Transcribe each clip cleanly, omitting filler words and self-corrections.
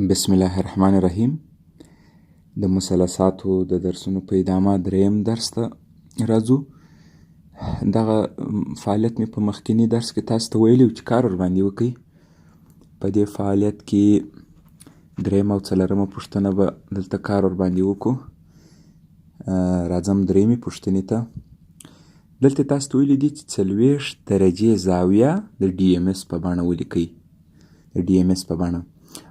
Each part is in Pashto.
بسم الله الرحمن الرحیم. د مثلثاتو د درسونو په ادامه دریم درس ته راځو. دغه فعالیت مې په مخکینی درس کې تاسو ته ویلی و چې کار ورباندې وکړئ. په دې فعالیت کې دریم او څلورمه پوښتنه به دلته کار ورباندې وکړو. راځم دریمې پوښتنې ته. دلته تاسو ته ویلي دي چې 40 درجې زاویه د ډي ام اس په بڼه ولیکئ. د ډي ام اس په بڼه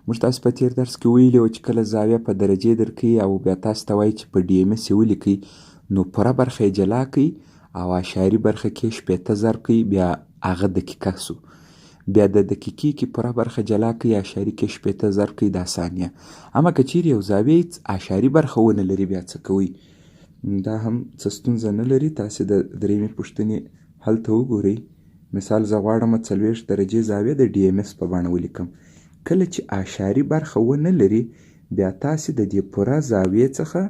موږ تاسو په تیر درس کې ویلي وو چې کله زاویه په درجې درکوي او بیا تاسو ته وایي چې په ډي ام اس یې ولیکئ، نو پوره برخه یې جلا کړئ او اشاري برخه کې 80 ضرب کړئ، بیا هغه دقیقه سو. بیا د دقیقې کې پوره برخه جلا کړئ، اشاري کې 80 ضرب کړئ، دا ثانیه. اما که چیرې یو زاویه اشاري برخه ونه لري بیا څه کوئ؟ دا هم څه ستونزه نه لري. تاسې د دریمې پوښتنې حل ته وګورئ. مثال زه غواړم 40 درجې زاویه د ډي ام اس په بڼه ولیکم. کله چې اشاري برخه ونه لري بیا تاسې د دې پوره زاویې څخه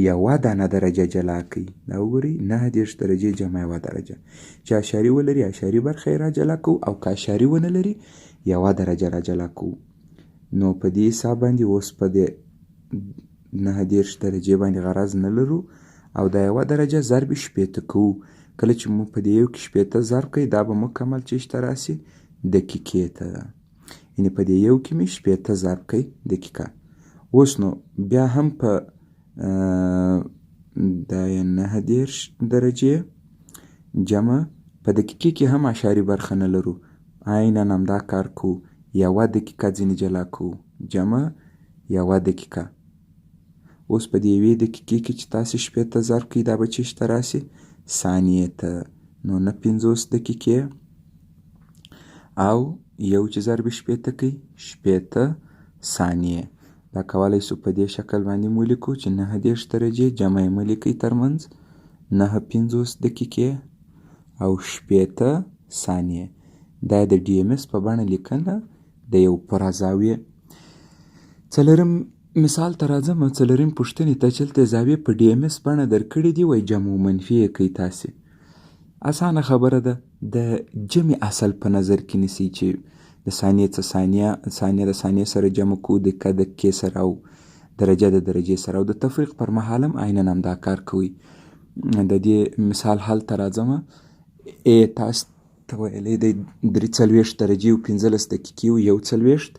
یوه دانه درجه جلا کړئ. دا وګورئ 39 درجې جمع یوه درجه. چې اشاري ولري اشاري برخه یې را جلا کوو، او که اشاري ونه لري یوه درجه را جلا کوو. نو په دې حساب باندې اوس په دې 39 درجې باندې غرض نه لرو او دا یوه درجه ضرب 80 کوو. کله چې مو په دې یو کې 80 ضرب کړئ دا به مکمل چیش ته راسي؟ دقیقې ته. یعنې په دې یو کې مې 80 ضرب کړئ دقیقه. اوس نو بیا هم په دا 39 درجې جمع په دقیقې کې هم اشاري برخه نه لرو، عیناً همدا کار کوو، یوه دقیقه ځینې جلا کوو، جمع یوه دقیقه. اوس په دې یوې دقیقې کې چې تاسې 80 ضرب کړئ دا به چیش ته راسي؟ ثانیې ته. نو نه 50 دقیقې او یو چې ضرب 80 کوي 80 ثانیې. دا کولی شو په دې شکل باندې مو ولیکو چې 39 درجې جمع یې مه لیکئ تر منځ 9:50 دقیقې او 80 ثانیې. دا د ډي ام اس په بڼه لیکنه د یو پوره زاویې. څلورم مثال ته راځم. څلورم پوښتنې ته چې دلته زاویې په ډي ام اس بڼه درکړې دي، وایي جمع و منفي یې کوئ. تاسې اسانه خبره ده. د جمع اصل په نظر کې نیسئ چې د ثانیې څه ثانیه د ثانیې سره جمع کوو، دقیقه دقیقې سره او درجه د درجې سره، او د تفریق پر مهال هم عیناً همدا کار کوئ. د دې مثال حل ته راځم. ا تاسو ته ویلی دی 43 درجې او 15 دقیقې او 41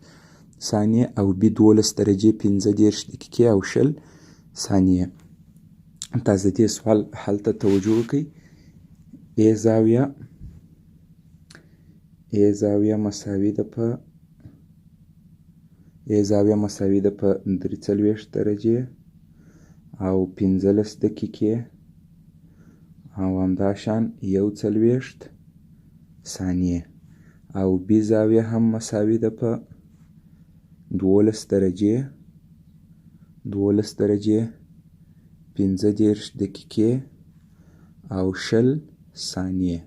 ثانیې، او بي 12 درجې 15 دقیقې او 20 ثانیې. تاسو د دې سوال حل ته توجه وکړئ. ا زاویه مساوي ده په 43 درجې او 15 دقیقې او همداشان 41 ثانیې، او بي زاویه هم مساوي ده په 12 درجې 15 دقیقې او 20 ثانیې.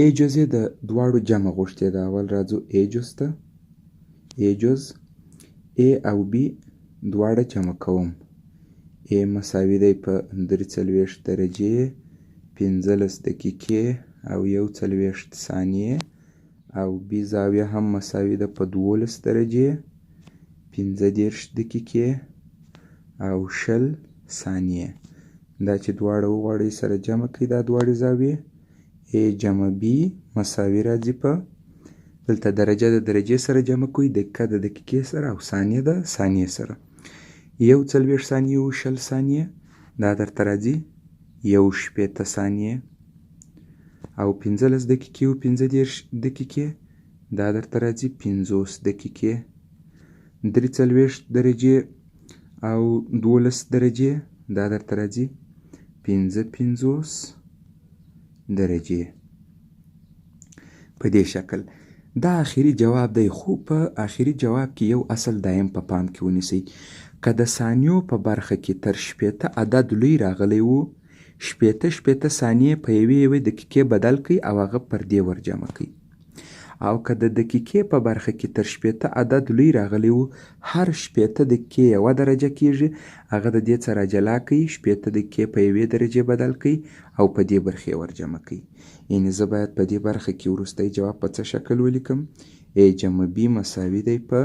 ای جز د دواړو جمع غوښتې ده. اول راځو ای جز ته. ای جز ای او بي دواړه جمع کوم. ای مساوي دی په 43 درجې 15 دقیقې او 41 ثانیې، او بي زاویه هم مساوي ده په 12 درجې 15 دقیقې او 20 ثانیې. دا چې دواړه وغواړئ سره جمع کړئ دا دواړې زاویې، ای جمع بي مساوي راځي په دلته درجه د درجې سره جمع کوئ، دقیقه د دقیقې سره او ثانیه د ثانیې سره. 41 ثانیې او 20 ثانیې دا درته راځي 1:80 ثانیې، او 15 دقیقې او 15 دقیقې دا درته راځي 50 دقیقې. 43 درجې او 12 درجې دا درته راځي 50 درجې. په دې شکل دا آخري جواب دی. خو په آخري جواب کې یو اصل دایم په پام کې ونیسئ. که د ثانیو په برخه کې تر 80 عدد لوی راغلی وو، 80 ثانیې په یوې دقیقې بدل کړئ او هغه پر دې ور جمع کړئ. او که د دقیقې په برخه کې تر 80 عدد لوی راغلی وو، هر 80 دقیقې یوه درجه کیږي، هغه د دې څخه را جلا کړئ، 80 دقیقې په یوې درجې بدل کړئ او په دې برخې ور جمع کړئ. یعنې زه باید په دې برخه کې وروستی جواب په څه شکل ولیکم؟ ای جمع بي مساوي دی په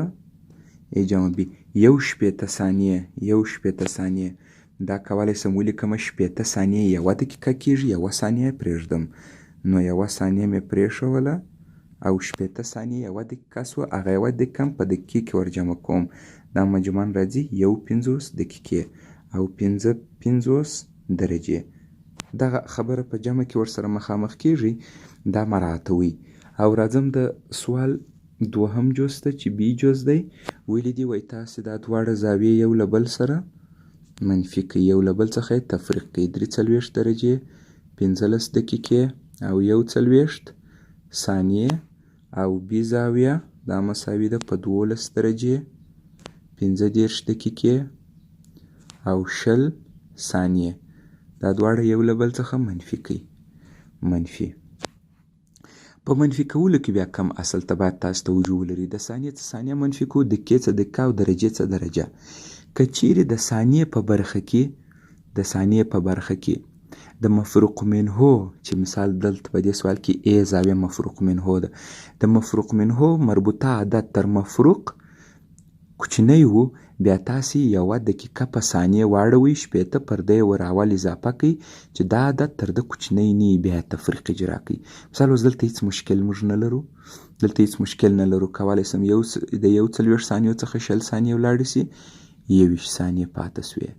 A جمع B 1 ثانیه 1 ثانیه. دا کولی سم ولیکم 1 ثانیه 1 دقیقه کېږي، 1 ثانیه پرېږدم. نو 1 ثانیه مې پرېښوله او 1 ثانیه 1 دقیقه شوه. هغه 1 دقیقه هم په دقیقې کې ورجمع کوم. دا مجموعاً راځي 51 دقیقې او 50 درجې. دغه خبره په جمع کې ورسره مخامخ کېږي، دا مراعاتوئ. او راځم د سوال دوهم جز ته چې بي جز دی. ویلي دي وایي تاسې دا دواړه زاویې یو له بل سره منفي کړئ، یو له بل څخه یې تفریق کړئ. 43 درجې 15 دقیقې او 41 ثانیې او بي زاویه دا مساوي ده په 12 درجې 15 دقیقې او 20 ثانیې. دا دواړه یو له بل څخه منفي کړئ. منفي په منفي کولو کې بیا کم اصل ته باید تاسو توجه ولرئ. د ثانیې څه ثانیه منفي کوو، دقیقې څه دقیقه او درجې څه درجه. که چیرې د ثانیې په برخه کې د مفروق منهو چې مثال دلته په دې سوال کې A زاویه مفروق منهو ده، د مفروق منهو مربوطه عدد تر مفروق کوچنی وو، بیا تاسې 1 دقیقه په ثانیه واړوئ، 80 پر دې ور اول اضافه کړئ چې دا عدد تر ده کوچنی نه وي، بیا تفریق اجرا کړئ. مثال اوس دلته هیڅ مشکل موږ نه لرو. کولی سم د 40 ثانیو څخه 20 ثانیې ولاړې سي، 21 ثانیې پاته سوې.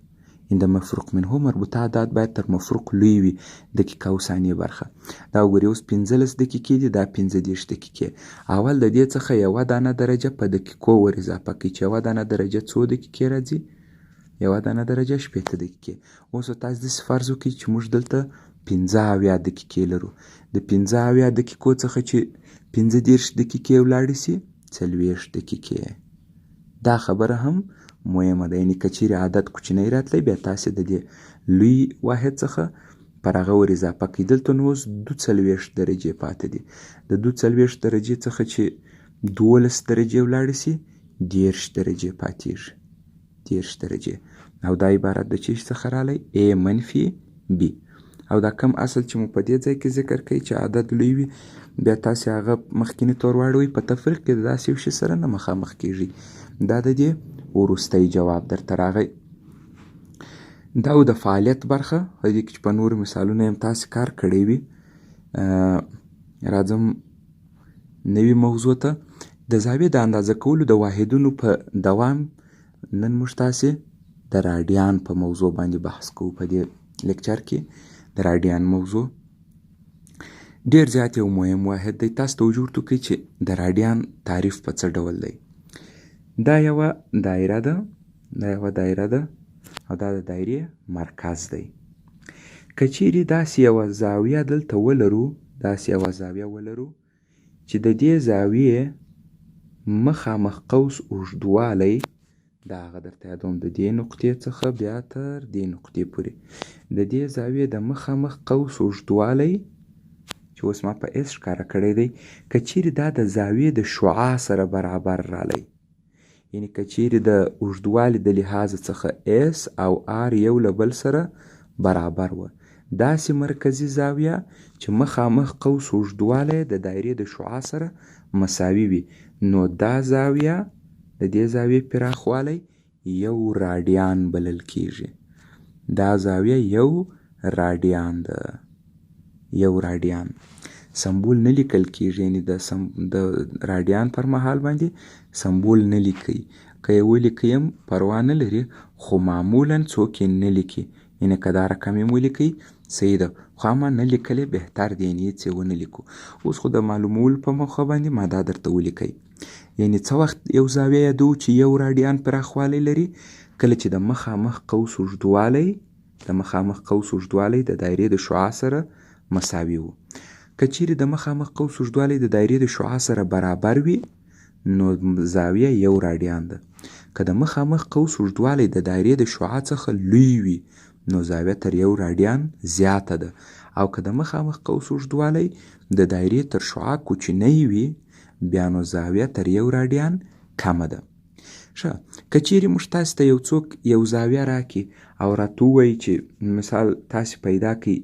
د مفروق منهو مربوطه عدد باید تر مفروق لوی وي، دقیقه او ثانیې برخه. دا وګورئ اوس 15 دقیقې دي، دا 15 دقیقې. اول د دې څخه 1 دانه درجه په دقیقو ور اضافه کړئ چې 1 دانه درجه څو دقیقې راځي؟ 1 دانه درجه 80 دقیقې. اوس تاسو داسې فرض وکړئ چې موږ دلته 15 دقیقې لرو. د 15 دقیقو څخه چې 15 دقیقې ولاړې سي 40 دقیقې. دا خبره هم مهمه ده. یعنې که چیرې عدد کوچنی راتلی، بیا تاسې د دې لوی واحد څخه پر هغه ور اضافه کړئ. دلته نو اوس 42 درجې پاتې دي. د 42 درجې څخه چې 12 درجې ولاړې سي 10 درجې پاتېږي. 10 درجې. او دا عبارت د چی څخه رالی؟ A منفي B. او دا کم اصل چې مو په دې ځای کې ذکر کوي چې عدد لوی وي، بیا تاسې هغه مخکیني تور واړوئ. په تفریق کې د داسې یو شي سره نه مخامخ کېږي. دا د دې وروستی جواب درته راغی. دا و د فعالیت برخه. په دې کې چې په نورو مثالونو هم تاسې کار کړی وي. راځم نوي موضوع ته. د زاویې د اندازه کولو د واحدونو په دوام. نن موږ تاسې د راډیان په موضوع باندې بحث کوو. په دې لیکچر کې د راډیان موضوع ډیر زیات یو مهم واحد دی. تاسو توجه ورته وکړئ چې د راډیان تعریف په څه ډول دی. دا یوه دایره ده او دا د دایرې مرکز دی. که چیرې داسې یوه زاویه دلته ولرو چې د دې زاویې مخامخ قوس اوږدوالی، دا هغه درته یادوم د دې نقطې څخه بیا تر دې نقطې پورې، د دې زاویې د مخامخ قوس اوږدوالی چې اوس ما په اس ښکاره کړی دی، که چیرې دا د زاویې د شعاع سره برابر رالی، یعنې که چیرې د اوږدوالي د لحاظه څخه اس او آر یو له بل سره برابر وه، داسې مرکزي زاویه چې مخامخ قوس اوږدوالی د دایرې د شعاع سره مساوي وي، نو دا زاویه د دې زاویې پراخوالی 1 راډیان بلل کېږي. دا زاویه 1 راډیان ده. 1 راډیان سمبول نه لیکل کېږي، یعنې د راډیان پر مهال باندې سمبول نه لیکئ. که یې ولیکئ هم پروا نه لري، خو معمولا څوک یې نه لیکي. یعنې که دا رقم یې ولیکئ صحیح ده، خو اما نه لیکل یې بهتر دی، یعنې هېڅ یې ونه لیکو. اوس خو د معلومولو په موخه باندې ما دا درته ولیکئ. یعنې څه وخت یو زاویه یادوو چې 1 راډیان پراخوالی لري؟ کله چې د مخامخ قوس اوږدوالی د دایرې د شعاع سره مساوي وو. که چیرې د مخامخ قوس اوږدوالی د دایرې د شعاع سره برابر وي، نو زاویه 1 راډیان ده. که د مخامخ قوس اوږدوالی د دایرې د شعاع څخه لوی وي، نو زاویه تر 1 راډیان زیاته ده. او که د مخامخ قوس اوږدوالی د دایرې تر شعاع کوچنی وي، بیا نو زاویه تر 1 راډیان کمه ده. ښه، که چیرې موږ تاسې ته یو څوک یو زاویه راکړي او راته ووایي چې مثال تاسې پیدا کړئ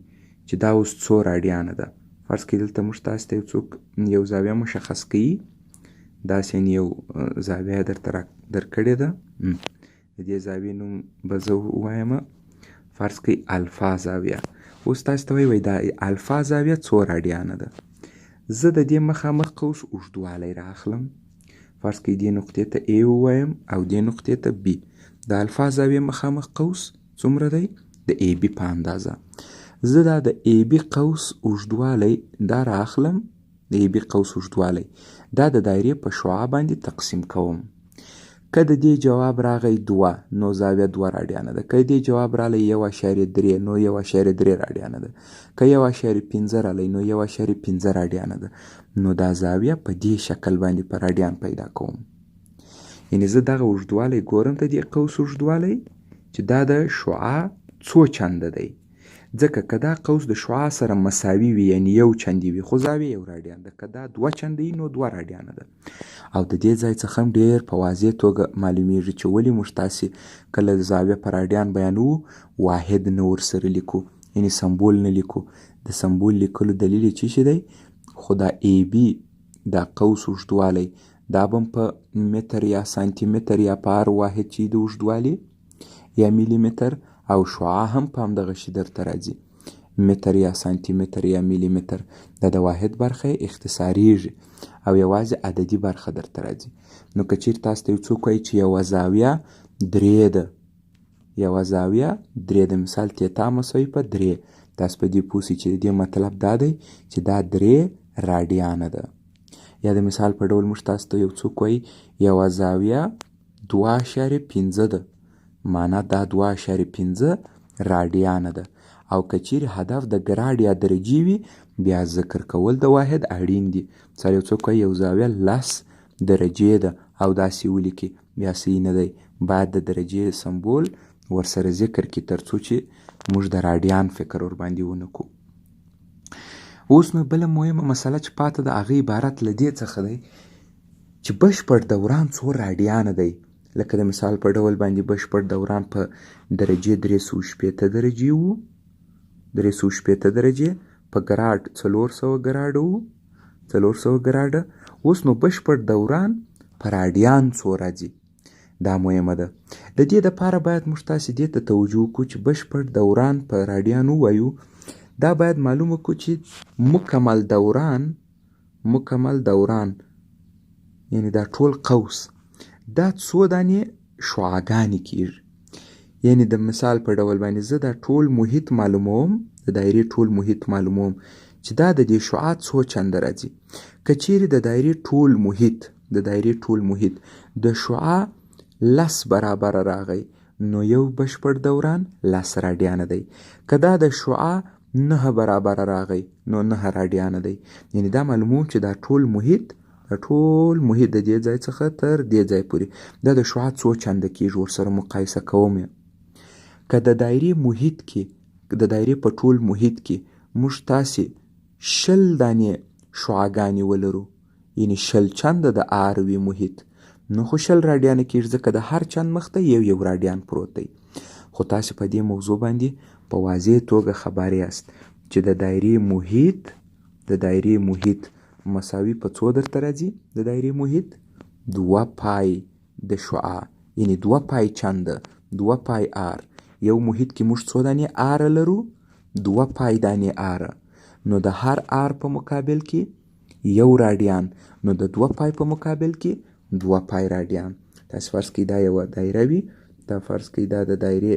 چې دا اوس څو راډیانه ده. فرض کړئ دلته موږ تاسې ته یو څوک یو زاویه مشخص کوي، داسې یو زاویه درته درکړې ده. د دې زاویې نوم به زه ووایم فرض کړئ الفا زاویه. اوس تاسو ته وایي دا الفا زاویه څو راډیانه ده. زه د دې مخامخ قوس اوږدوالی راخلم. فرض کړئ دې نقطې ته A ووایم او دې نقطې ته B. د الفا زاویې مخامخ قوس څومره دی؟ د AB په اندازه. زه دا د AB قوس اوږدوالی دا راخلم. د AB قوس اوږدوالی دا د دایرې په شعاع باندې تقسیم کوم. که د دې جواب راغی 2 نو زاویه 2 راډیانه ده. که دې جواب راغی 1.3 نو 1.3 راډیانه ده. که 1.5 راغی نو 1.5 راډیانه ده. نو دا زاویه په دې شکل باندې په راډیان پیدا کوم. یعنی زه دغه اوږدوالی ګورم د دې قوس اوږدوالی چې دا د شعاع څو چنده دی. ځکه که دا قوس د شعاع سره مساوي وي یعنی 1 چندي وي خو زاویه 1 راډیان ده. که دا 2 چنده وي نو 2 راډیانه ده. او د دې ځای څخه ډیر په واضح توګه معلومیږي چې ولې موږ تاسې کله زاویه په راډیان بیانوو واحد نه ورسره لیکو، یعنی سمبول نه لیکو. د سمبول لیکلو دلیل یې څه دی؟ خو دا AB دا قوس اوږدوالی دا به په متر یا سانتي متر یا په هر واحد چې د اوږدوالي یا میلی متر او شعاع هم په همدغه شي درته راځي متر یا سانتي متر یا میلی متر. دا د واحد برخه اختصاریږي او یوازې عددي برخه درته راځي. نو که چیرې تاسو ته یو څوک وایي چې یوه زاویه 3 ده، یوه زاویه 3 ده، مثال تیتا مساوي په 3، تاسو په دې پوه شئ چې د دې مطلب دا دی چې دا 3 راډیانه ده. یا د مثال په ډول موږ تاسو ته یو څوک وایي یوه زاویه 2.5 ده، معنا دا 2.5 راډیانه ده. او که چیرې هدف د ګراډ یا درجې وي بیا ذکر کول د واحد اړین دي. مثال یو څوک وایي یو زاویه 10 درجې ده او داسې ولیکي بیا صحیح نه دی. باید د درجې سمبول ورسره ذکر کړي تر څو چې موږ د راډیان فکر ورباندې ونه کړو. اوس نو بله مهمه مسله چې پاته ده هغه عبارت له دې څخه دی چې بشپړ دوران څو راډیانه دی. لکه د مثال په ډول باندې بشپړ دوران په درجې 360 درجې وو، 360 درجې، په ګراډ 400 ګراډه وو، 400 ګراډه. اوس نو بشپړ دوران په راډیان څو راځي؟ دا مهمه ده. د دې دپاره باید موږ تاسې دې ته توجه وکړو چې بشپړ دوران په راډیان ووایو. دا باید معلومه کړو چې مکمل دوران یعنی دا ټول قوس دا څو دانې شعاګانې کېږي. یعنی د مثال په ډول باندې زه دا ټول محیط معلوموم، د دایرې ټول محیط معلوموم چې دا د دې شعاع څو چنده راځي. که چیرې د دایرې ټول محیط د شعاع 10 برابره راغی نو یو بشپړ دوران 10 راډیانه دی. که دا د شعاع 9 برابره راغی نو 9 راډیانه دی. یعنی دا معلوموم چې دا ټول محیط د دې ځای څخه تر دې ځای پورې دا د شعاع څو چنده کېږي ورسره مقایسه کوم. که د دایرې په ټول محیط کې موږ تاسې 20 دانې شعاګانې ولرو یعنی 20 چنده د آر وي محیط نو خو 20 راډیانه کېږي ځکه د هر چند مخ ته یو راډیان پروت دی. خو تاسې په دې موضوع باندې په واضح توګه خبر یاست چې د دایرې محیط مساوي په څو درته راځي؟ د دایرې محیط 2 پای د شعاع یعنی 2 پای چنده 2 پای آر. یو محیط کې موږ څو دانې آر لرو؟ 2 پای دانې آر. نو د هر آر په مقابل کې یو راډیان، نو د 2 پای په مقابل کې 2 پای راډیان. تاسو فرض کړئ دا یوه دایره وي، دا فرض کړئ دا د دایرې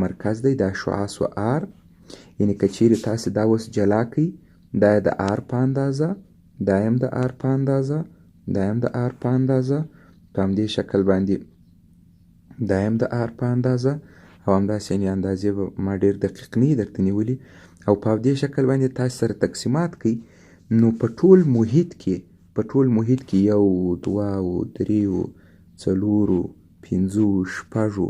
مرکز دی، دا شعاع سو آر. یعنی که چیرې تاسې دا اوس جلا کړئ دا د آر په اندازه، دا هم د آر په اندازه، دا هم د آر په اندازه، په همدې شکل باندې دا هم د آر په اندازه او همداسې یعنې اندازې به ما ډېر دقیق نه درته نیولي او په همدې شکل باندې تاسې سره تقسیمات کړئ. نو په ټول محیط کې 1 2 3 4 5 6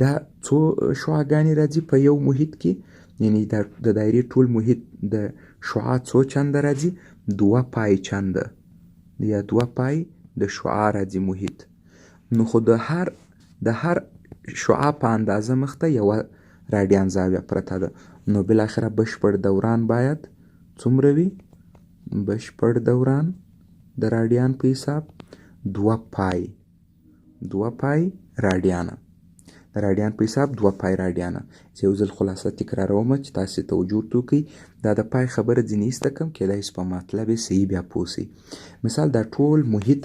دا څو شعاګانې راځي په یو محیط کې؟ یعنی د دایرې ټول محیط د شعاع څو چنده راځي؟ 2 پای چنده یا 2 پای د شعاع راځي محیط. نو خو د هر شعاع په اندازه مخ ته یوه راډیان زاویه پرته ده. نو بالاخره بشپړ دوران باید څومره وي؟ بشپړ دوران د راډیان په حساب 2 پای راډیانه، د راډیان په حساب 2 پای راډیانه. زه یو ځل خلاصه تکراروم چې تاسې توجه ورته وکړئ. دا د پای خبره ځینې ایسته کړم، کیدای شي په مطلب یې صحیح بیا پوه شئ. مثال دا ټول محیط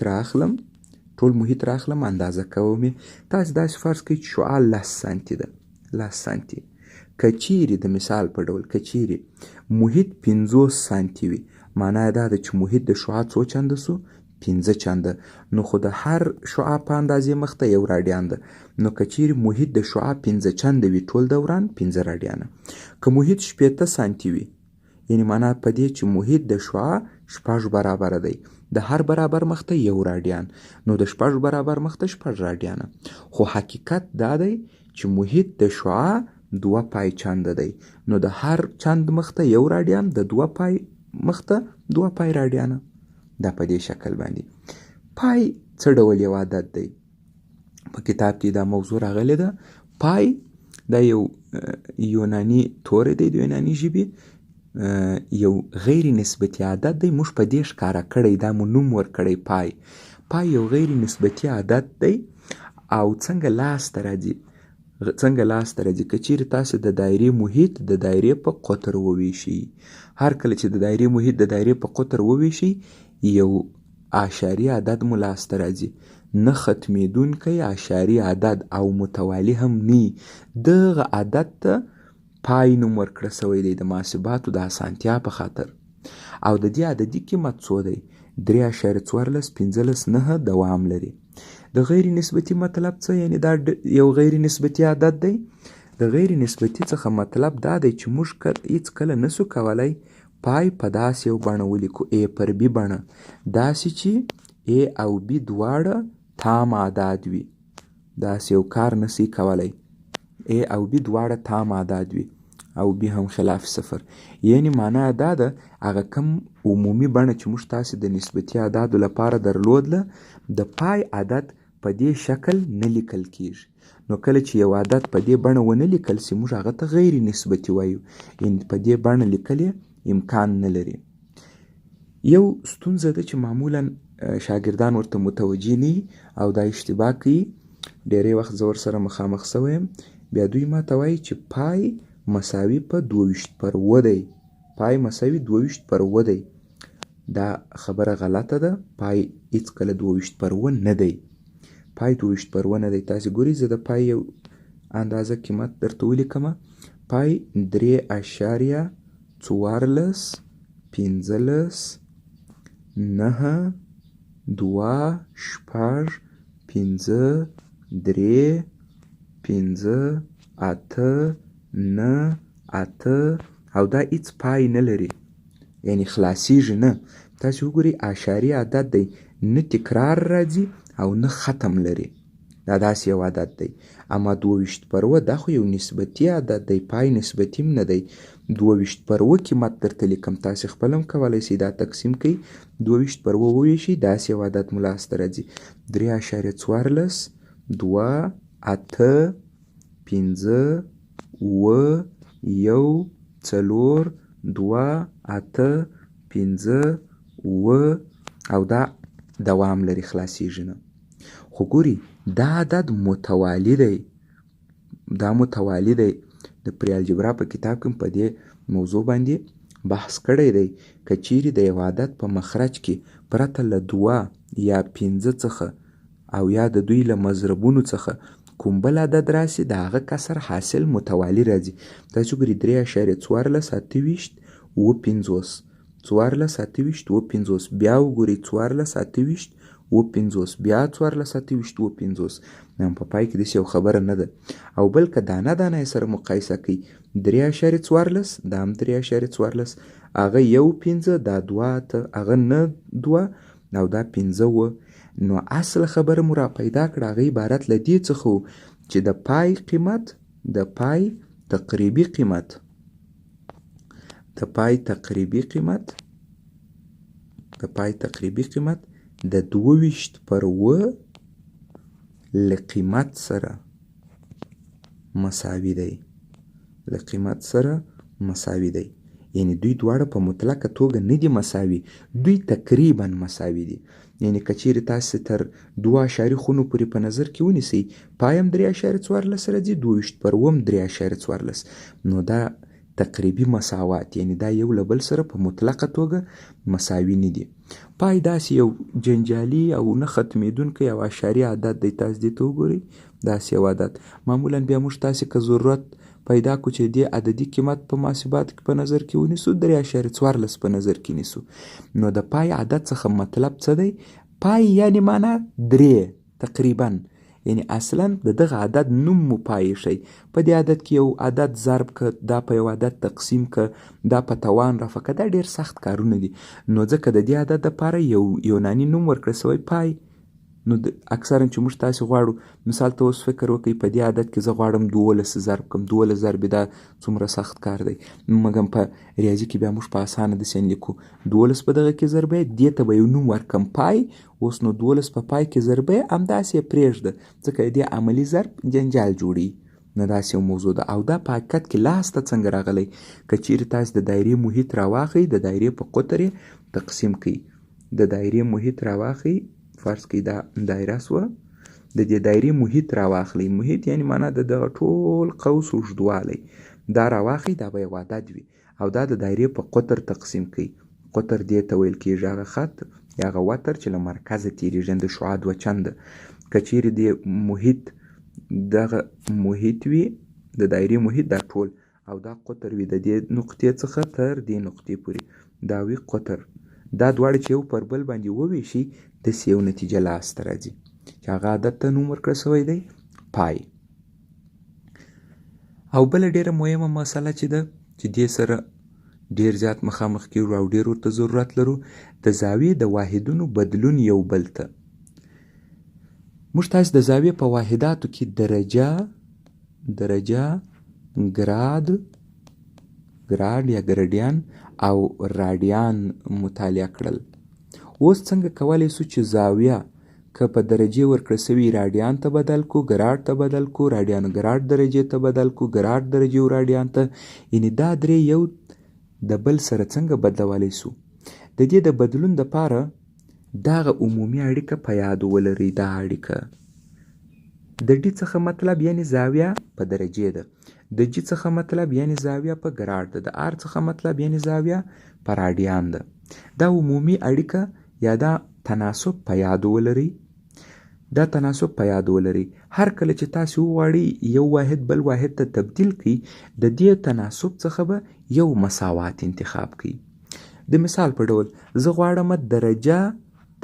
راخلم اندازه کوم یې. تاسې داسې فرض کړئ چې شعاع 10 سانتي ده، 10 سانتي. که چیرې د مثال په ډول که چیرې محیط 50 سانتي وي، معنا دا ده چې محیط د شعاع څو چنده سو؟ 15 چنده. نو خو د هر شعاع په اندازې مخته 1 راډیان ده. نو که چیرې محیط د شعاع 15 چنده وي، ټول دوران 15 راډیانه. که محیط 80 سانتي وي، یعنی معنا په دې چې محیط د شعاع 6 برابره دی، د هر برابر مخته 1 راډیان، نو د 6 برابر مخته 6 راډیانه. خو حقیقت دا دی چې محیط د شعاع 2 پای چنده دی، نو د هر چند مخته 1 راډیان، د 2 پای مخته 2 پای راډیانه. دا په دې شکل باندې. پای څه ډول یو عدد دی؟ په کتاب کې دا موضوع راغلی ده. پای دا یو یوناني توری دی، د یوناني ژبې یو غیر نسبتي عدد دی. موږ په دې ښکاره کړی، دا مو نوم ورکړی پای. پای یو غیر نسبتي عدد دی. او څنګه لاسته راځي؟ که چیرې تاسې د دایرې محیط د دایرې په قطر وویشئ، هر کله چې د دایرې محیط د دایرې په قطر وویشئ، یو اعشاري عدد مو لاسته راځي. نه ختمېدونکی اعشاري عدد او متوالي هم نه. دغه عدد ته پای نوم ورکړه سوی دی د محاسباتو د اسانتیا په خاطر. او د دې عددي قیمت څو دی؟ 3.1415 دوام لري. د غیر نسبتي مطلب څه؟ یعنی دا یو غیر نسبتي عدد دی. د غیر نسبتي څخه مطلب دا دی چې موږ هیڅ کله نسو کولای پای په داسې یو بڼه ولیکو، A پر B بڼه، داسې چې A او B دواړه تام اعداد وي. داسې یو کار نسی کولای. A او B دواړه تام اعداد وي او B هم خلاف 0. یعنی معنا دا ده هغه کم عمومي بڼه چې موږ تاسې د نسبتي اعدادو لپاره درلودله، د پای عدد په دې شکل نه لیکل کیږي. نو کله چې یو عدد په دې بڼه ونه لیکل سي، موږ هغه ته غیر نسبتي وایو، یعنی په دې بڼه لیکل امکان نه لري. یو ستونزه ده چې معمولا شاګردان ورته متوجه نه او دا اشتباه کوي. ډیری وخت زه ورسره مخامخ شوی یم، بیا دوی ما ته وایي چې پای مساوي په 22/7 دی. پای مساوي 22/7 دی. دا خبره غلطه ده. پای هیڅ کله 22/7 نه دی. پای 22/7 نه دی. تاسې ګورئ، زه د پای یو اندازه قیمت درته ولیکمه. پای 3.1415926535 او دا هیڅ پای نه لري، یعنی خلاصیږي نه. تاسې وګورئ اعشاري عدد دی، نه تکرار راځي او نه ختم لري. دا داسې یو عدد دی. اما 22/7 دا خو یو نسبتي عدد دی، پای نسبتي هم نه دی. 22/7 قیمت درته لیکم، تاسې خپل هم کولی شئ دا تقسیم کړئ. 22/7 وویشئ، داسې یو عدد مو لاسته راځي. 3.14 2 8 5 اوه 1 4 2 8 5 اوه او دا دوام لري، خلاصیږي نه. خو ګوري دا عدد متوالی دی. دا متوالی دی. د پری الجبرا په کتاب کې په دې موضوع باندې بحث کړی دی. که چیرې د یو عدد په مخرج کې پرته له 2 یا 5 څخه او یا د دوی له مضربونو څخه کوم بل عدد راسي، د هغه کسر حاصل متوالی راځي. تاسو ګورئ 3.14 اوه 50 بیا وګورئ 14 اوه 50 بیا 14 اوه 50. په پای کې داسې یو خبره نه ده. او بل که دانه دانه یې سره مقایسه کوي، 3.14 دا هم 3.14، هغه 1.5 دا 2 هغه نه 2 او دا 5 نو اصل خبره مو را پیدا کړه. هغه عبارت له دې څخه چې د پای قیمت، د پای تقریبي قیمت د 22/7 له قیمت سره مساوي دی. یعنی دوی دواړه په مطلقه توګه نه دي مساوي، دوی تقریبا مساوي دي. یعنی که چیرې تاسې تر 2 خونو پورې په نظر کې ونیسئ، پای هم 3.14 راځي، 22 پر اووم 3.14، نو دا تقریبي مساوات، یعنی دا یو له بل سره په مطلقه توګه مساوي نه دي. پای داسې یو جنجالي او نه ختمېدونکی او اشاري عدد دی. تاسې دې ته وګورئ، داسې یو عدد. معمولا بیا موږ تاسې که ضرورت پیدا کو چې دې عددي قیمت په محاسباتو کې په نظر کې ونیسو، 3.14 په نظر کې نیسو، نو د پای عدد څخه مطلب څه دی؟ پای یعنی معنا 3 تقریبا، یعنی اصلا د دغه عدد نوم مو پای شي. په دې عدد کې یو عدد ضرب که، دا په یو عدد تقسیم که، دا په توان رفع که، دا ډېر سخت کارونه دي. نو ځکه د دې عدد دپاره یو یوناني نوم ورکړی سوی پای. نو اکثرا چې موږ تاسې غواړو، مثال ته اوس فکر وکړئ، په دې عدد کې زه غواړم 12 ضرب کړم، 12 ضرب دا څومره سخت کار دی. مګر په ریاضي کې بیا موږ په اسانه داسې لیکو، 12 په دغه کې ضرب یې، دې ته به یو نوم ورکړم پای. اوس نو 12 په پای کې ضرب یې، همداسې یې پرېږده، ځکه دې عملي ضرب جنجال جوړوي. نو داسې یو موضوع ده. او دا په حقیقت کې لاسته څنګه راغلی؟ که چیرې تاسې د دایرې محیط راواخلئ، د دایرې په قطر یې تقسیم کړئ. د دایرې محیط راواخلئ، فرض کړئ دا دایره سوه، د دې دایرې محیط راواخلئ. محیط یعنی معنا د دغه ټول قوس اوږدوالی، دا راواخلئ، دا به یو عدد وي، او دا د دایرې په قطر تقسیم کړئ. قطر دې ته ویل کېږي هغه خط یا هغه وتر چې له مرکزه تېرېږي، د شعاع 2 چنده. که چیرې د محیط دغه محیط وي، د دایرې محیط دا ټول، او دا قطر وي د دې نقطې څخه تر دې نقطې پورې، دا وي قطر. دا دواړه چې یو پر بل باندې وویشي، داسې یو نتیجه لاسته راځي چې هغه عدد ته نوم ورکړی سوی دی پای. او بله ډېره مهمه مسله چې ده، چې دې سره ډېر زیات مخامخ کېږو او ډېر ورته ضرورت لرو، د زاویې د واحدونو بدلون یو بل ته. موږ تاسې د زاویې په واحداتو کې درجه، ګراډ یا ګرډیان او راډیان مطالعه کړل. اوس څنګه کولی سو چې زاویه که په درجې ورکړه سوي راډیان ته بدل کو، ګراډ ته بدل کو، راډیان ګراډ درجې ته بدل کو، ګراډ درجې و راډیان ته، یعنی دا درې یو د بل سره څنګه بدلولی سو؟ د دې د بدلون دپاره دغه عمومي اړیکه په یاد ولرئ. دا اړیکه د ډي څخه مطلب یعنی زاویه په درجې ده، د جي څخه مطلب یعنی زاویه په ګراډ ده، د آر څخه مطلب یعنی زاویه په راډیان ده. دا عمومي اړیکه یا دا تناسب په یاد ولرئ. دا تناسب په یاد ولرئ. هر کله چې تاسو وغواړئ یو واحد بل واحد ته تبدیل کړئ، د دې تناسب څخه به یو مساوات انتخاب کړئ. د مثال په ډول زه غواړم درجه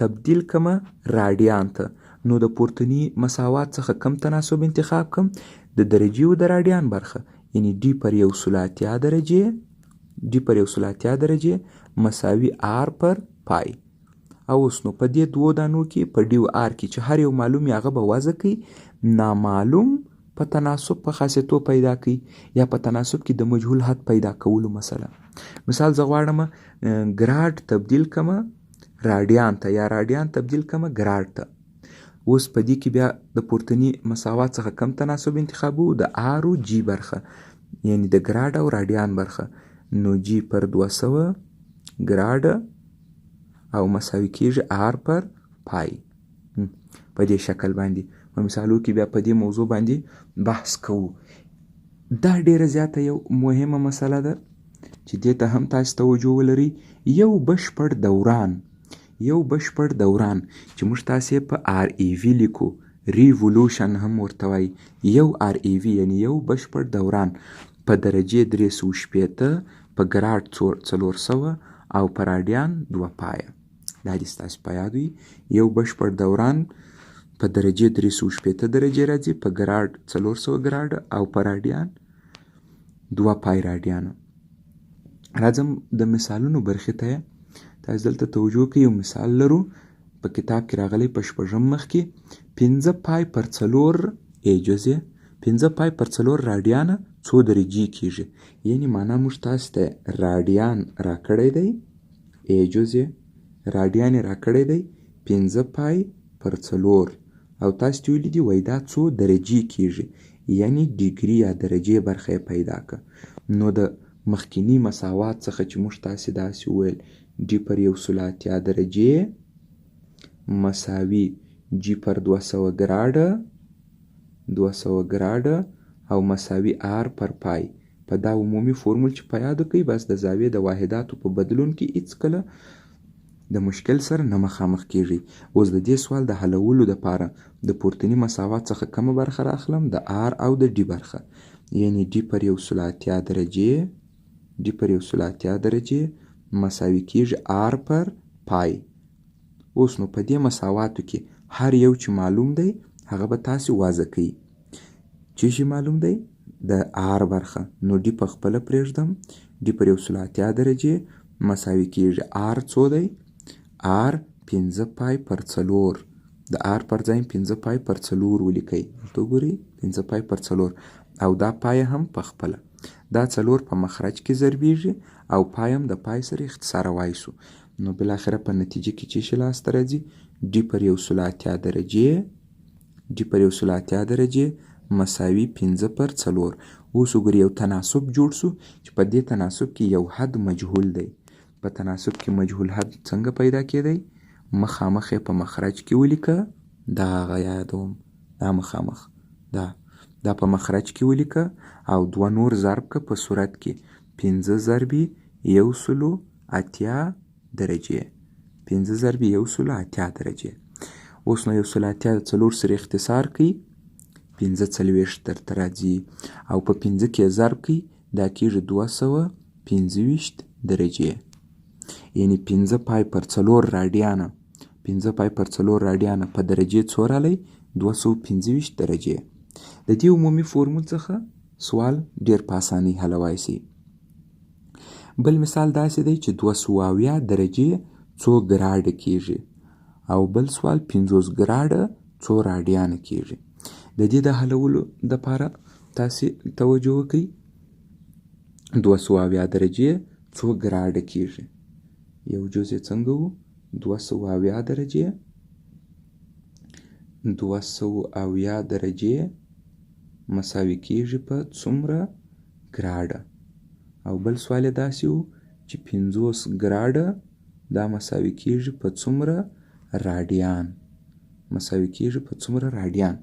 تبدیل کړم راډیان ته، نو د پورتني مساوات څخه کم تناسب انتخاب کړم؟ د درجې او د راډیان برخه، یعنی ډي پر 1/100 درجې، ډي پر 1/100 درجې مساوي آر پر پای. او اوس نو په دې دوو دانو کې په ډي او آر کې چې هر یو معلوم یې هغه به وضع کوي، نامعلوم په تناسب په خاصیتو پیدا کوي، یا په تناسب کې د مجهول حد پیدا کولو مسله. مثال زه غواړم ګراډ تبدیل کړم راډیان ته، یا راډیان تبدیل کړم ګراډ ته. اوس په دې کې بیا د پورتني مساوات څخه کم تناسب انتخابو، د آر او جي برخه، یعنی د ګراډ او راډیان برخه، نو جي پر 200 ګراډ او مساوي کېږي آر پر پای. په دې شکل باندې په مثالو کې بیا په دې موضوع باندې بحث کوو. دا ډیره زیاته یو مهمه مسله ده چې دې ته هم تاسو توجه ولرئ. یو بشپړ دوران چې موږ تاسې په آر ای وی لیکو، ریولوشن هم ورته وایي. یو آر ای وی یعنی یو بشپړ دوران په درجې 360، په ګراډ 400 او په راډیان 2 پایه. دا دې ستاسو په یاد وي. یو بشپړ دوران په درجې 360 درجې راځي، په ګراډ 400 ګراډ او په راډیان 2 پای راډیان. راځم د مثالونو برخې ته. تاسو دلته توجه کوئ، یو مثال لرو په کتاب کې راغلی په 6 مخ کې 5 پای پر 4 ایجوزه، 5 پای پر 4 راډیانه 2 درجې کېږي. یعنی معنا موږ تاسو ته راډیان راکړی دی، ایجوزه راډیان راکړی دی 5 پای پر 4، او تاسو ته ویلي دي وایي دا 2 درجې کېږي، یعنی ډیګري یا درجې برخه پیدا کړه. نو د مخکینی مساوات څخه چې موږ تاسې داسې وویل d پر 1/3 درجې مساوي g پر 200 ګراډه 200 ګراډه او مساوي r پر پای. په دا عمومي فورمول چې په یادو کوي بس د زاویې د واحداتو په بدلون کې هیڅکله د مشکل سره نه مخامخ کیږي. اوس د دې سوال د حلولو دپاره د پورتني مساوات څخه کومه برخه راخلم؟ د r او د d برخه، یعنی d پر 1/3 درجې d پر 1/3 درجې مساوي کیږي r پر پای. اوس نو په دې مساواتو کې هر یو چې معلوم دی هغه به تاسې واضح کوي. چې شي معلوم دی؟ د r برخه، نو d په خپله پرېږدم. d پر 1/3 درجې مساوي کیږي r څو دی؟ r 5 پای پر 4. د r پر ځای 5 پای پر 4 ولیکئ. دلته وګورئ 5 پای پر 4 او دا پای هم په خپله دا 4 په مخرج کې ضربیږي او پای هم د پای سره اختصاروای سو. نو بالاخره په نتیجه کې چې شي لاسته راځي؟ d پر 1/3 درجې d پر 1/3 درجې مساوي 5 پر 4. اوس وګورئ یو تناسب جوړ سو چې په دې تناسب کې یو حد مجهول دی. په تناسب کې مجهول حد څنګه پیدا کېدی؟ مخامخ یې په مخرج کې ولیکه. دا هغه یادوم، دا مخامخ دا په مخرج کې ولیکه او 2 نور ضرب که په صورت کې 5 ضربې 180 درجې 5 ضربې 180 درجې. اوس نو 180 د 4 سره اختصار کوي 45 درته راځي او په 5 کې ضرب کوي دا کېږي 225 درجې، یعنی 5 پای پر 4 راډیانه 5 پای پر 4 راډیانه په درجې څو رالی؟ 225 درجې. د دې عمومي فورمول څخه سوال ډیر په اسانۍ حلوای شي. بل مثال داسې دی چې 270 درجې څو ګراډه کېږي او بل سوال 50 ګراډه څو راډیانه کېږي. د دې د حلولو دپاره تاسې توجه وکړئ. 270 درجې څو ګراډه کېږي. یو جز یې څنګه و؟ 270 درجې 270 درجې مساوي کېږي په څومره ګراډه. او بل سوال یې داسې و چې 50 ګراډه دا مساوي کېږي په څومره راډیان مساوي کېږي په څومره راډیان.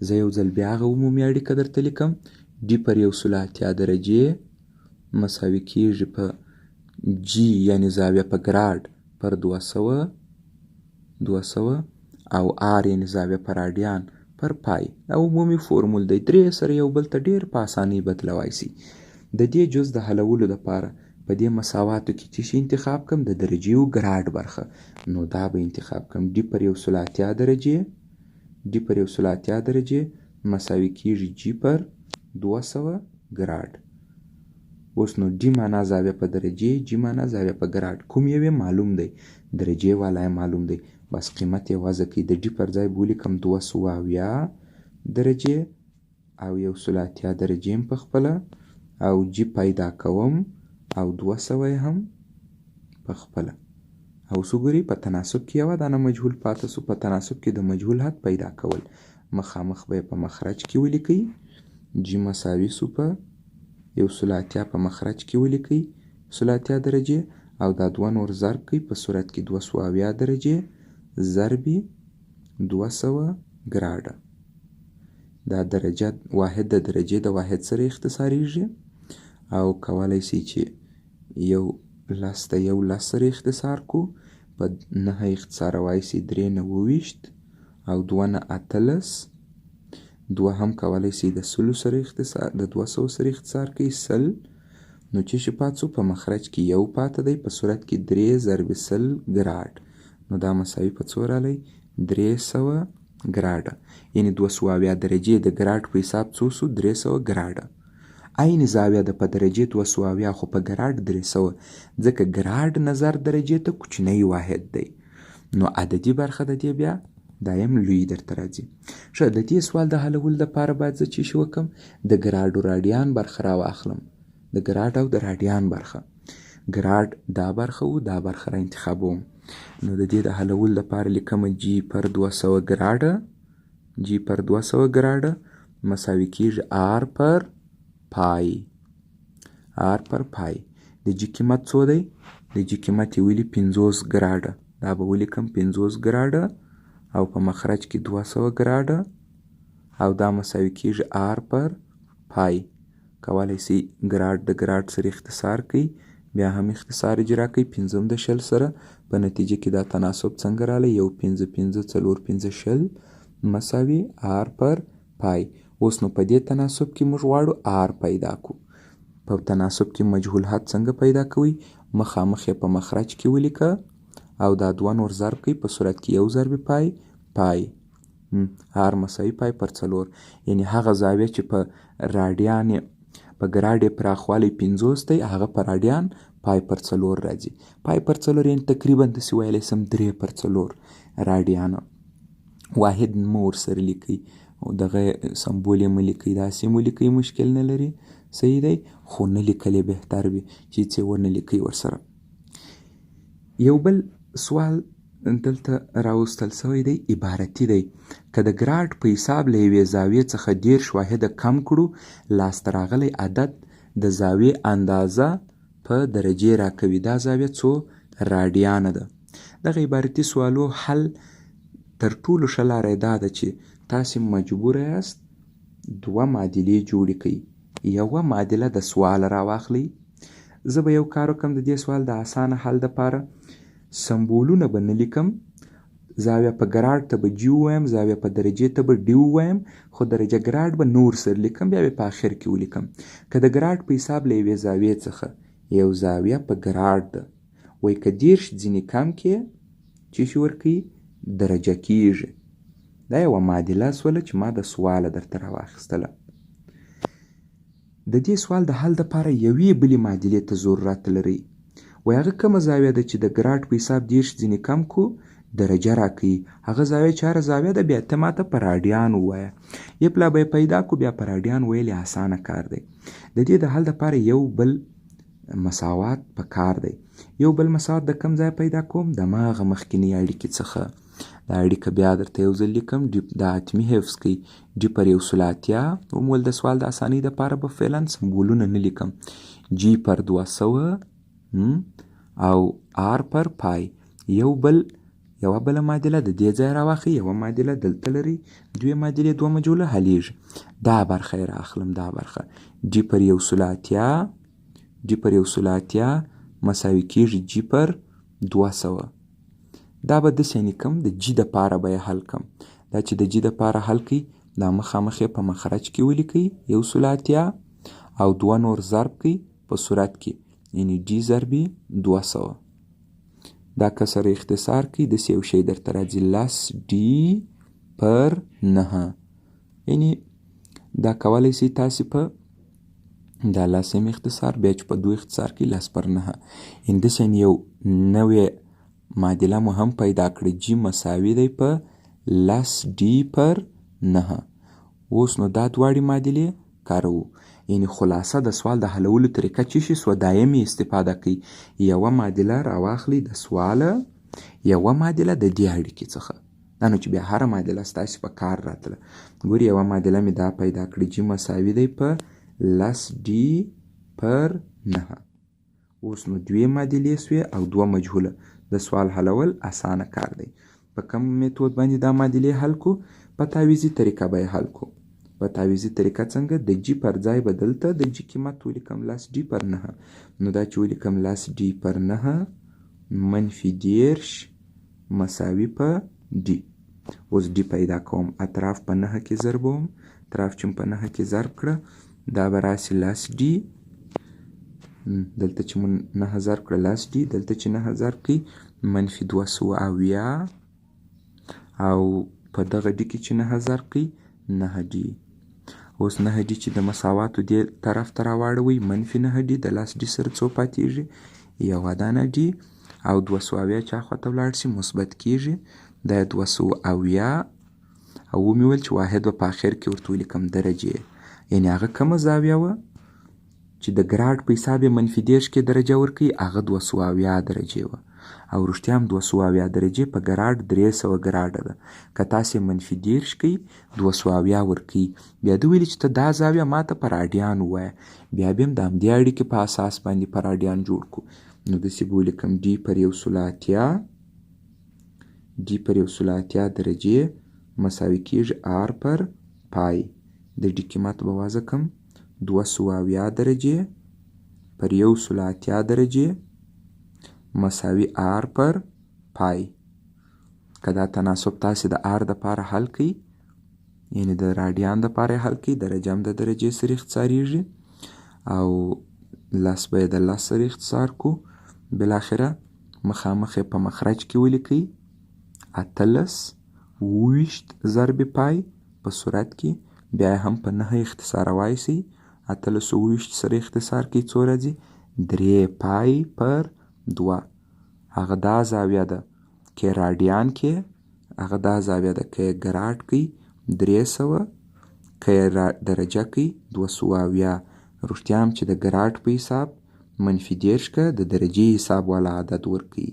زه یو ځل بیا هغه عمومي اړیکه درته لیکم. d پر 1/3 درجې مساوي کېږي په g یعنی زاویه په ګراډ پر 200 او r یعنی زاویه په راډیان پر پای. او عمومي فورمول دی، درې سره یو بل ته ډیر په اسانۍ بدلوای شي. د دې جز د حلولو دپاره په دې مساواتو کې چې شي انتخاب کم؟ د درجې و ګراډ برخه. نو دا به انتخاب کم. d پر 1/3 درجې d پر 1/3 درجې مساوي کېږي g پر 200 ګراډ. اوس نو d معنا زاویه په درجې، g معنا زاویه په ګراډ. کوم یو معلوم دی؟ درجې والا معلوم دی. بس قیمت یې وضع کړئ. د d پر ځای به ولیکم 270 درجې او 1/3 درجې په خپله او g پیدا کوم او 200 هم په خپله. او وګورئ په تناسب کې یوه دانه مجهول پاته سو. په تناسب کې د مجهول حد پیدا کول مخامخ به یې په مخرج کې ولیکئ. g مساوي سو په 1/3 په مخرج کې ولیکئ 1/3 درجې او دا 2 نور ضرب کړئ په صورت کې 270 درجې ضربې 200 ګراډه. دا درجه واحد د درجې د واحد سره اختصاریږي او کولی شي چې یو لس ته یو لس سره اختصار کو. په 9 اختصاروای شي 3 نه 29 او 2 نه 18. 2 هم کولی شي د 100 سره اختصار د 200 سره اختصار کوي 100. نو چې شي پات سو په مخرج کې یو پاته دی په صورت کې 3 ضرب 100 ګراډ. نو دا مساوي په څو رالی؟ 300 ګراډه. یعنی 270 درجې د ګراډ په حساب څو سو؟ 300 ګراډه. عین زاویه ده په درجې 270 خو په ګراډ 300 ځکه ګراډ نظر درجې ته کوچنی واحد دی. نو عددي برخه د دې بیا دایم لوی درته راځي. ښه، د دې سوال د حلولو دپاره باید زه چې شي وکړم؟ د ګراډ او راډیان برخه راواخلم. د ګراډ او د راډیان برخه. ګراډ دا برخه و، دا برخه را انتخابوم. نو د دې د حلولو دپاره لیکم g پر 200 ګراډه g پر 200 ګراډه مساوي کېږي r پر پای آر پر پای. د جی قیمت څو دی؟ د جی قیمت یې ویلي 50 ګراډه. دا به ولیکم 50 ګراډه او په مخرج کې 200 ګراډه او دا مساوي کیږي آر پر پای. کولی شي ګراډ د ګراډ سره اختصار کوي، بیا هم اختصار اجرا کوي 5 د شل سره. په نتیجه کې دا تناسب څنګه رالی؟ 1 5 5 4 5 شل مساوي آر پر پای. اوس نو په دې تناسب کې موږ غواړو آر پیدا کړو. په تناسب کې مجهول حد څنګه پیدا کوئ؟ مخامخ یې په مخرج کې ولیکه او دا 2 نور ضرب کوي په صورت کې 1 ضرب پای پای. آر مساوي پای پر 4. یعنی هغه زاویه چې په راډیان په ګراډ یې پراخوالی 50 دی هغه په راډیان پای پر 4 راځي. پای پر 4 یعنی تقریبا داسې ویلی سم 3 پر 4 راډیانه. واحد مه ورسره لیکئ، دغه سمبول یې مه لیکئ، داسې مو لیکئ مشکل نه لري، صحیح دی، خو نه لیکل یې بهتر وي چې هېڅ یې ونه لیکئ ورسره. یو بل سوال دلته راوستل سوی دی، عبارتي دی. که د ګراډ په حساب له یوې زاویې څخه 10 واحده کم کړو، لاسته راغلی عدد د زاویې اندازه په درجې راکوي. دا زاویه څو راډیانه ده. دغه عبارتي سوالو حل تر ټولو ښه لاره یې دا ده چې تاسې مجبوره یاست 2 معادلې جوړې کړئ. یوه معادله د سوال راواخلئ. زه به یو کار وکړم، د دې سوال د اسانه حل دپاره سمبولونه به نه لیکم. زاویه په ګراډ ته به جی ووایم، زاویه په درجې ته به ډي ووایم، خو درجه ګراډ به نور سر لیکم، بیا به په آخر کې ولیکم. که د ګراډ په حساب له یوې زاویې څخه یو زاویه په ګراډ ده، وایي که 10 ځینې کم کې څه شي ورکوي؟ درجه کیږي. دا یوه معادله سوله چې ما د سواله درته راواخیستله. د دې سوال د حل دپاره یوې بلې معادلې ته ضرورت لرئ. وایي هغه کومه زاویه ده چې د ګراډ په حساب 10 ځینې کم کو درجه راکوي. هغه زاویه چې هره زاویه ده بیا ته ماته په راډیان ووایه. یې پلا به یې پیدا کړو، بیا په راډیان ویل یې اسانه کار دی. د دې د حل دپاره یو بل مساوات په کار دی. یو بل مساوات د کوم ځای پیدا کوم؟ د هماغه مخکینۍ اړیکې څخه. دا اړیکه بیا درته یو ځل لیکم، دا حتمي حفظ کړئ. جی پر 180 ومول د سوال د اسانۍ دپاره به فعلا سمبولونه نه لیکم. جی پر 200 او آر پر پای. یوه بله معادله د دې ځای راواخلئ، یوه معادله دلته لرئ، 2 معادلې 2 مجهوله حلیږي. دا برخه یې رااخلم، دا برخه جی پر 180 مساوي کیږي جی پر 200. دا به داسې لیکم، د جی دپاره به یې حل کړم. دا چې د جی دپاره حل کړئ، دا مخامخ یې په مخرج کې ولیکئ 180 او 2 نور ضرب کړئ په صورت کې، یعنی جی ضربي 200. دا کسر اختصار کړئ، داسې یو شی درته راځي 10 ډي پر 9. یعنی دا کولی شئ تاسې په دا 10 اختصار بیا چې په 2 اختصار کړئ 10 پر 9. یعنی داسې یو نوې معادله مو هم پیدا کړئ. جی مساوي دی په 10 ډي پر 9. اوس نو دا دواړې معادلې کاروو. یعنی خلاصه د سوال د حلولو طریقه چې شي سوه دایمې استفاده کوي. یوه معادله راواخلئ د سواله، یوه معادله د دې اړیکې څخه. دا نو چې بیا هره معادله ستاسې په کار راتله. ګورې یوه معادله مې دا پیدا کړې، جی مساوي دی په 10 ډي پر 9. اوس نو 2 معادلې سوې او 2 مجهوله. د سوال حلول اسانه کار دی. په کوم میتود باندې دا معادلې حل کو؟ په تعویضي طریقه به یې حل کو. په تعویضي طریقه څنګه؟ د جی پر ځای به دلته د جی قیمت ولیکم 10 ډي پر 9. نو دا چې ولیکم 10 ډي پر 9 منفي 10 مساوي په ډي. اوس ډي پیدا کوم، اطراف په 9 کې ضربوم، اطراف چې په 9 کې ضرب کړه دا به راسي 10 ډي. دلته چې مو 9 ضرب کړه 10 ډي، دلته چې 9 ضرب کړئ منفي 270 او په دغه ډي کې چې 9 ضرب کړئ 9 ډي. اوس 9 ډي چې د مساواتو دې طرف ته راواړوئ منفي 9 ډي، د 10 ډي سره څو پاتېږي؟ یوه دانه ډي او 270 چې اخواته ولاړ شي مثبت کېږي، دا 270 او ومې ویل چې واحد به په آخر کې ورته ولیکم درجې. یعنې هغه کومه زاویه وه چې د ګراډ په حساب یې منفي 10 کې درجه ورکوي، هغه 270 درجې وه. او رښتیا هم 270 درجې په ګراډ 300 ګراډه ده. که تاسې -30 کوي 270 ورکوي. بیا ده ویلي چې ته دا زاویه ماته په راډیان ووایه. بیا به هم د همدې اړیکې په اساس باندې په راډیان جوړ کړو. نو داسې به ولیکم d پر 180 درجې مساوي کېږي r پر پای. د d قیمت به وضع کړم 270 درجې پر 180 درجې مساوي r پر پای. که دا تناسب تاسې د r دپاره حل کړئ، یعنې د راډیان دپاره حل کړئ، درجه هم د درجې سره اختصاریږي او 10 به یې د 10 سره اختصار کړو. بالاخره مخامخ یې په مخرج کې ولیکئ 18 20 ضرب پای په صورت کې بیا هم په 9 اختصاروای شئ. 18 و 20 سره اختصار کوي څو راځي 3 پای پر 2. هغه دا زاویه ده که راډیان کې، هغه دا زاویه ده که ګراډ کوي 300، که درجه کوي 270. رښتیا هم چې د ګراډ په حساب -10 که د درجې حساب والا عدد ورکوي.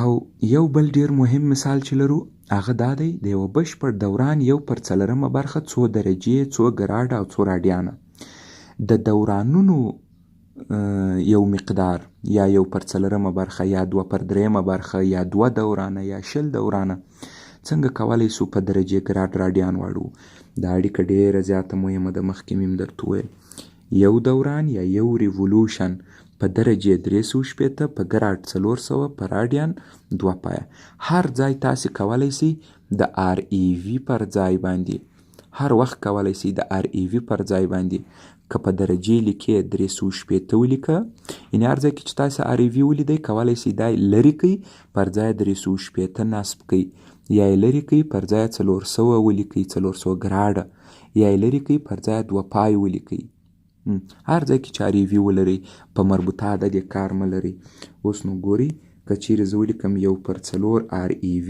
او یو بل ډیر مهم مثال چې لرو هغه دا دی د یو بشپړ دوران 1/4 برخه 2 درجې 2 ګراډ او 2 راډیانه. د دورانونو یو مقدار یا 1/4 برخه یا 2/3 برخه یا 2 دورانه یا 20 دورانه څنګه کولی شو په درجې ګراډ راډیان واړو. دا اړیکه ډیره زیاته مهمه ده. مخکې مې هم درته وویل یو دوران یا یو ریولوشن په درجې 360 په ګراډ 400 په راډیان 2 پایه. هر ځای تاسې کولی شئ د ReV پر ځای باندې هر وخت کولی شئ د ReV پر ځای باندې که په درجې لیکې 360 ولیکه، یعنې هر ځای کې چې تاسې ReV ولیدئ کولی شئ دا لرې کړئ پر ځای 360 نصب کړئ، یا یې لرې کړئ پر ځای 400 ولیکئ 400 ګراډه، یا یې لرې کړئ پر ځای 2 پای ولیکئ. هر ځای کې چې ReV ولرئ په مربوطه عدد یې کار مه لرئ. اوس نو ګورئ که چیرې زه ولیکم 1/4 ReV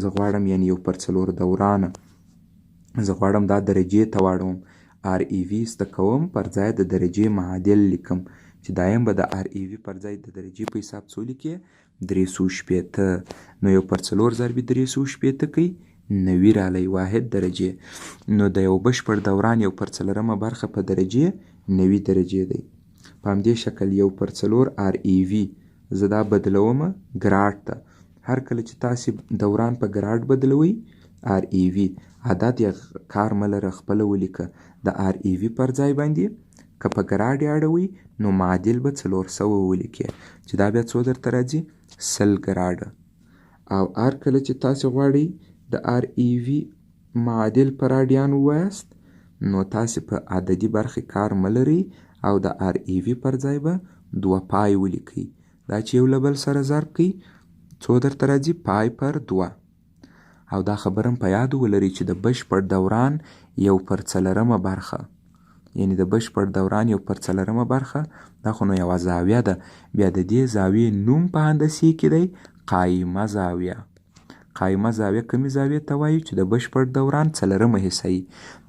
زه غواړم یعنې 1/4 دورانه زه غواړم دا درجې ته واړوم. ReV زده کوم پر ځای د درجې معادل لیکم چې دایم به د ReV پر ځای د درجې په حساب څو لیکې 360. نو 1/4 ضرب 360 کوي 90 رالی واحد درجې. نو د یو بشپړ دوران 1/4 برخه په درجې 90 درجې دی. په همدې شکل 1/4 ReV زه دا بدلوم ګراډ ته. هر کله چې تاسې دوران په ګراډ بدلوئ ReV عدد یا کار مه لره خپله ولیکه د ReV پر ځای باندې. که په ګراډ یې اړوئ نو معادل به 400 ولیکئ چې دا بیا څو درته راځي 100 ګراډه. او هر کله چې تاسې غواړئ د ReV معادل په راډیان ووایاست نو تاسې په عددي برخې کار مه لرئ او د ReV پر ځای به 2 پای ولیکئ. دا چې یو له بل سره ضرب کړئ څو درته راځي پای پر 2. او دا خبره هم په یاد ولرئ چې د بشپړ دوران 1/4 برخه یعنې د بشپړ دوران 1/4 برخه دا خو نو یوه زاویه ده. بیا د دې زاویې نوم په هندسې کې دی قایمه زاویه. قایمه زاویه کومې زاویې ته وایي چې د بشپړ دوران 4مه حصه وي.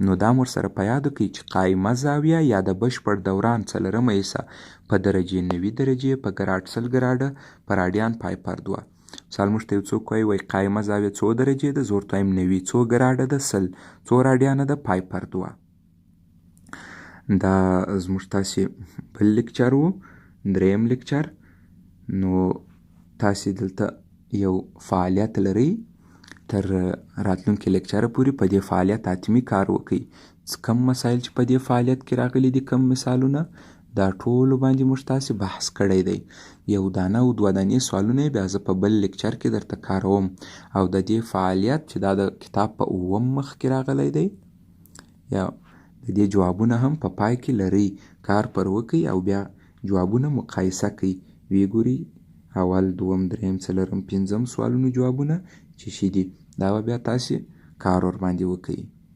نو دا مو ورسره په یاد کړئ چې قایمه زاویه یا د بشپړ دوران 4مه حصه په درجې 90 درجې په ګراډ 100 ګراډه په راډیان پای پر 2. مثال موږ ته یو څوک وایي قایمه زاویه څو درجې ده، زه ورته وایم 90. څو ګراډه ده 100. څو راډیانه ده پای پر 2. دا زموږ تاسې بل لیکچر و، 3م لیکچر. نو تاسې دلته یو فعالیت لرئ تر راتلونکي لیکچره پورې په دې فعالیت حتمي کار وکړئ. کم مسایل چې په دې فعالیت کې راغلي دي کم مثالونه دا ټولو باندې موږ تاسې بحث کړی دی. 1 دانه او 2 دانې سوالونه بیا زه په بل لیکچر کې درته کاروم. او د دې فعالیت چې دا د کتاب په 9م مخ کې راغلی دی یا د دې جوابونه هم په پای کې لرئ. کار پر وکړئ او بیا جوابونه مقایسه کړئ. وی ګورئ 1 2 3 4 5 سوالونو جوابونه چې شي دي دا بیا تاسې کار ور باندې وکړئ.